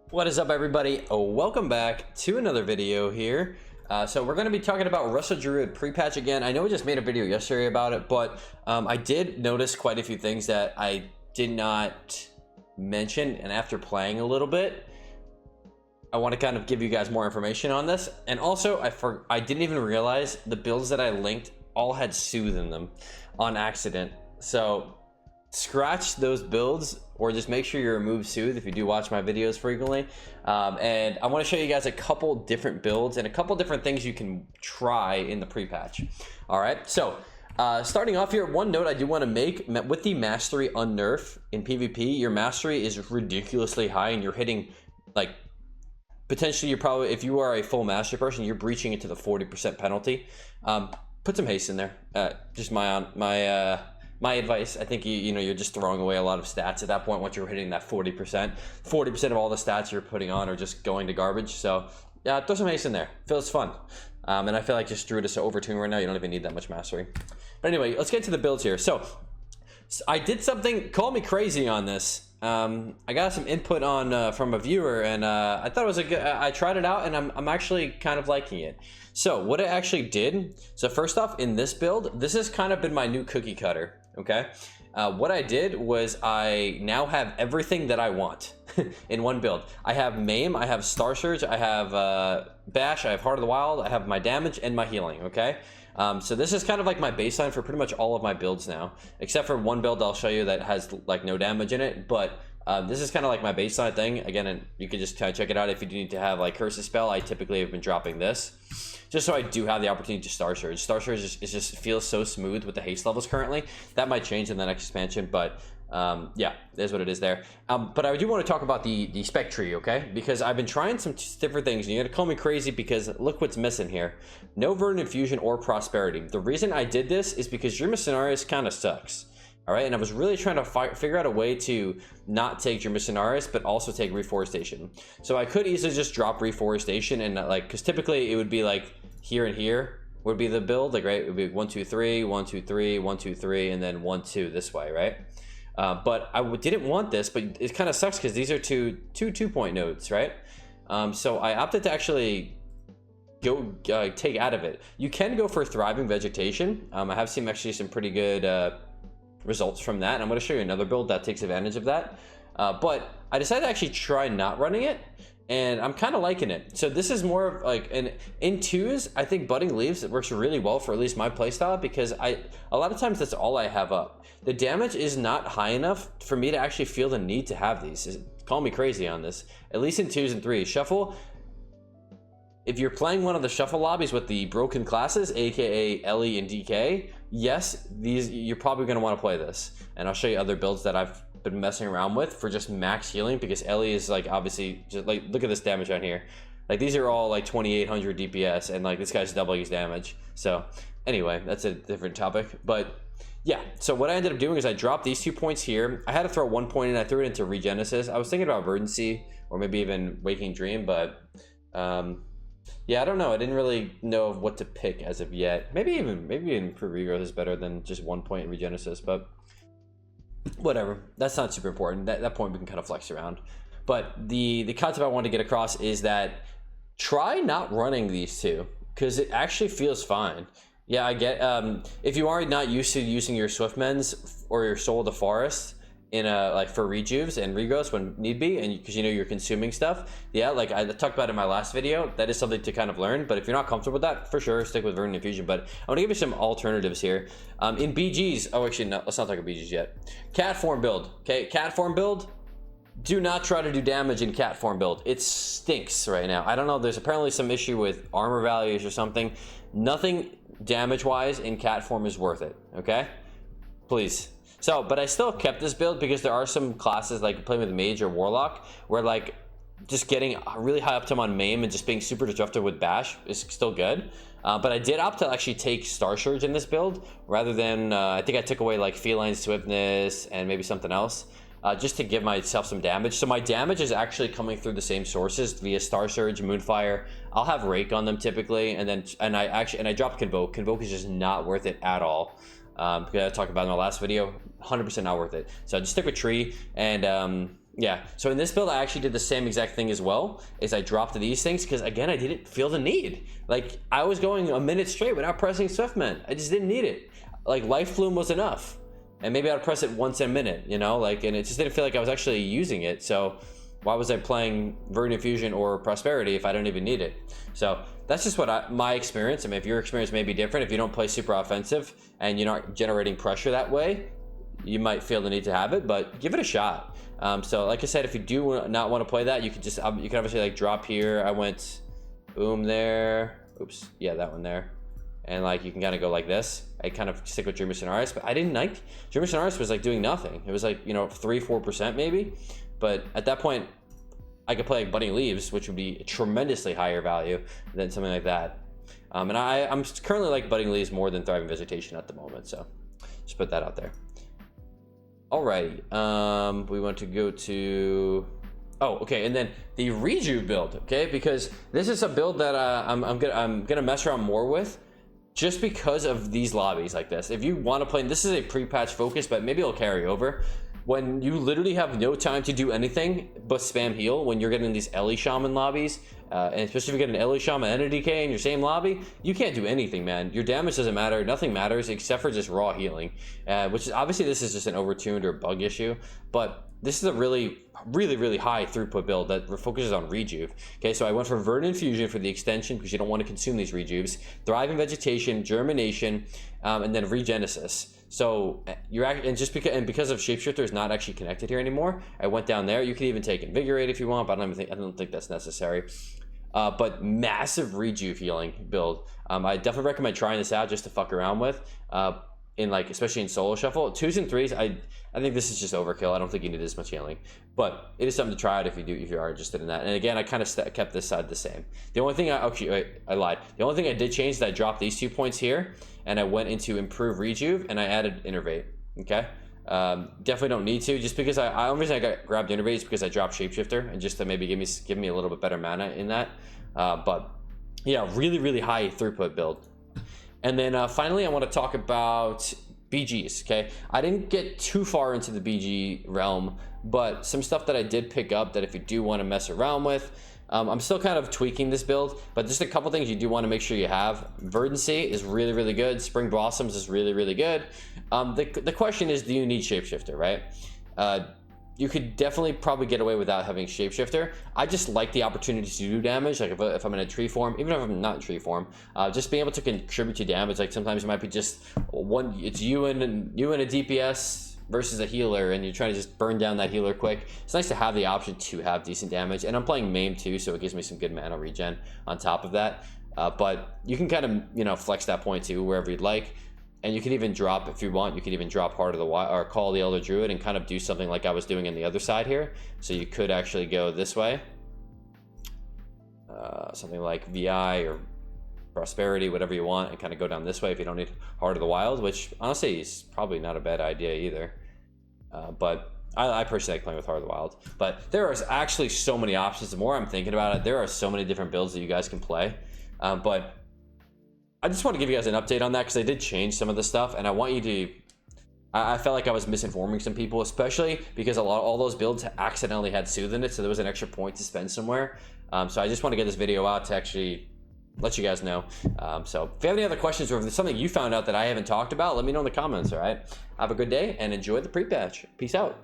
What is up, everybody? Welcome back to another video here. So we're going to be talking about Resto Druid pre-patch again. I know we just made a video yesterday about it, but I did notice quite a few things that I did not mention, and after playing a little bit, I want to kind of give you guys more information on this. And also, I didn't even realize the builds that I linked all had Soothe in them on accident. So scratch those builds, or just make sure you remove Soothe if you do watch my videos frequently. And I want to show you guys a couple different builds and a couple different things you can try in the pre-patch. All right, so starting off here, one note I do want to make: with the mastery unnerf in PvP, your mastery is ridiculously high, and you're hitting like potentially you're probably, if you are a full mastery person, you're breaching into the 40% penalty. Put some haste in there. Just my advice. I think you're just throwing away a lot of stats at that point once you're hitting that 40%. 40% of all the stats you're putting on are just going to garbage. So yeah, throw some haste in there. Feels fun. And I feel like just Druid is so overtuned right now, you don't even need that much mastery. But anyway, let's get to the builds here. So I did something, call me crazy on this. I got some input on from a viewer, and I thought it was a good. I tried it out, and I'm actually kind of liking it. So what I actually did. So first off, in this build, this has kind of been my new cookie cutter. Okay, what I did was I now have everything that I want in one build. I have Maim, I have Star Surge, I have Bash, I have Heart of the Wild, I have my damage and my healing. Okay. So this is kind of like my baseline for pretty much all of my builds now, except for one build I'll show you that has like no damage in it. But this is kind of like my baseline thing. Again, and you can just kind of check it out if you do need to have like Curse spell. I typically have been dropping this just so I do have the opportunity to Star Surge. Star Surge just feels so smooth with the haste levels currently. That might change in the next expansion, but yeah, there's what it is there. But I do want to talk about the spec tree, okay? Because I've been trying some different things, and you're gonna call me crazy because look what's missing here. No Verdant Infusion or Prosperity. The reason I did this is because your Mercenaris kind of sucks. All right, and I was really trying to figure out a way to not take your Mercenaris, but also take Reforestation. So I could easily just drop Reforestation and like, because typically it would be like here and here would be the build, like right, it would be 1 2 3 1 2 3 1 2 3, and then 1 2 this way, right? But I didn't want this, but it kind of sucks because these are two 2-point nodes, right? So I opted to actually go take out of it. You can go for Thriving Vegetation. I have seen actually some pretty good results from that, and I'm going to show you another build that takes advantage of that. But I decided to actually try not running it, and I'm kind of liking it. So this is more of like in twos. I think Budding Leaves, it works really well for at least my playstyle, because a lot of times that's all I have up. The damage is not high enough for me to actually feel the need to have these. Call me crazy on this. At least in twos and threes. Shuffle, if you're playing one of the shuffle lobbies with the broken classes, aka Ellie and DK, yes, you're probably going to want to play this. And I'll show you other builds that I've been messing around with for just max healing, because Ellie is like obviously just like, look at this damage on here. Like these are all like 2800 DPS, and like this guy's doubling his damage. So anyway, that's a different topic. But yeah, so what I ended up doing is I dropped these 2 points here. I had to throw 1 point in. I threw it into Regenesis. I was thinking about Verdancy or maybe even Waking Dream, but yeah, I don't know. I didn't really know what to pick as of yet. Maybe even for regrowth is better than just 1 point in Regenesis, but whatever. That's not super important. That point we can kind of flex around. But the concept I want to get across is that try not running these two, because it actually feels fine. Yeah, I get if you are not used to using your Swiftmends or your Soul of the Forest in like for rejuves and regrowths when need be, and because you're consuming stuff, yeah, like I talked about in my last video, that is something to kind of learn. But if you're not comfortable with that, for sure stick with Verdant Infusion. But I want to give you some alternatives here. In BGs, oh actually no, let's not talk about BGs yet. Cat form build, okay? Cat form build, do not try to do damage in cat form build. It stinks right now. I don't know, there's apparently some issue with armor values or something. Nothing damage wise in cat form is worth it, okay? Please. So, but I still kept this build because there are some classes like playing with Mage or Warlock where like just getting really high up to them on Maim and just being super disruptive with Bash is still good. But I did opt to actually take Star Surge in this build rather than, I think I took away like Feline Swiftness and maybe something else just to give myself some damage. So my damage is actually coming through the same sources via Star Surge, Moonfire. I'll have Rake on them typically, and I dropped Convoke. Convoke is just not worth it at all. Because I talked about in my last video, 100% not worth it. So just stick with Tree, and Yeah, so in this build, I actually did the same exact thing as well, is I dropped these things because, again, I didn't feel the need. Like, I was going a minute straight without pressing Swiftman. I just didn't need it. Like, Life Plume was enough. And maybe I'd press it once in a minute, you know? Like, and it just didn't feel like I was actually using it. So why was I playing Verdant Infusion or Prosperity if I don't even need it? So that's just what my experience. I mean, if your experience may be different, if you don't play super offensive and you're not generating pressure that way, you might feel the need to have it, but give it a shot. So like I said, if you do not want to play that, you can just you can obviously like drop here. I went boom there. Oops, yeah, that one there. And like you can kind of go like this. I kind of stick with Dreamer Sonaris, but I didn't like Dreamer Sonaris was like doing nothing. It was like, you know, 3-4% maybe. But at that point, I could play like Budding Leaves, which would be a tremendously higher value than something like that. And I'm currently like Budding Leaves more than Thriving Vegetation at the moment. So just put that out there. Alrighty, we want to go to, okay, and then the Rejuv build, okay, because this is a build that I'm gonna mess around more with, just because of these lobbies like this. If you want to play, and this is a pre-patch focus, but maybe it'll carry over. When you literally have no time to do anything but spam heal, when you're getting these Ellie Shaman lobbies, and especially if you get an Ellie Shaman and a DK in your same lobby, you can't do anything, man. Your damage doesn't matter, nothing matters except for just raw healing, which is obviously this is just an overtuned or bug issue, but this is a really high throughput build that focuses on Rejuv. Okay, so I went for Verdant Infusion for the extension because you don't want to consume these Rejuvs, Thriving Vegetation, Germination, and then Regenesis. So because of Shapeshifter is not actually connected here anymore, I went down there. You can even take Invigorate if you want, but I don't think that's necessary. But massive Rejuv healing build. I definitely recommend trying this out just to fuck around with. Especially in solo shuffle, 2s and 3s. I think this is just overkill. I don't think you need this much healing, but it is something to try out if you are interested in that. And again, I kind of kept this side the same. The only thing I lied. The only thing I did change is that I dropped these 2 points here, and I went into Improve Rejuv, and I added Innervate. Okay, definitely don't need to. Just because the only reason I grabbed Innervate is because I dropped Shapeshifter, and just to maybe give me a little bit better mana in that. But yeah, really high throughput build. And then finally, I want to talk about BGs, okay? I didn't get too far into the BG realm, but some stuff that I did pick up that if you do want to mess around with, I'm still kind of tweaking this build, but just a couple things you do want to make sure you have. Verdancy is really good. Spring Blossoms is really good. The question is, do you need Shapeshifter, right? You could definitely probably get away without having Shapeshifter. I just like the opportunity to do damage, like if I'm in a tree form, even if I'm not in tree form, just being able to contribute to damage. Like sometimes it might be just it's you and a DPS versus a healer, and you're trying to just burn down that healer quick. It's nice to have the option to have decent damage, and I'm playing Maim too, so it gives me some good mana regen on top of that. But you can kind of flex that point too wherever you'd like. And you can even drop, if you want, you could even drop Heart of the Wild or Call the Elder Druid and kind of do something like I was doing on the other side here. So you could actually go this way. Something like VI or Prosperity, whatever you want, and kind of go down this way if you don't need Heart of the Wild, which honestly is probably not a bad idea either. But I personally like playing with Heart of the Wild. But there are actually so many options. The more I'm thinking about it, there are so many different builds that you guys can play. But I just want to give you guys an update on that because I did change some of the stuff, and I want you to. I felt like I was misinforming some people, especially because all those builds accidentally had Soothe in it, so there was an extra point to spend somewhere. So I just want to get this video out to actually let you guys know. So if you have any other questions or if there's something you found out that I haven't talked about, let me know in the comments. All right. Have a good day and enjoy the pre-patch. Peace out.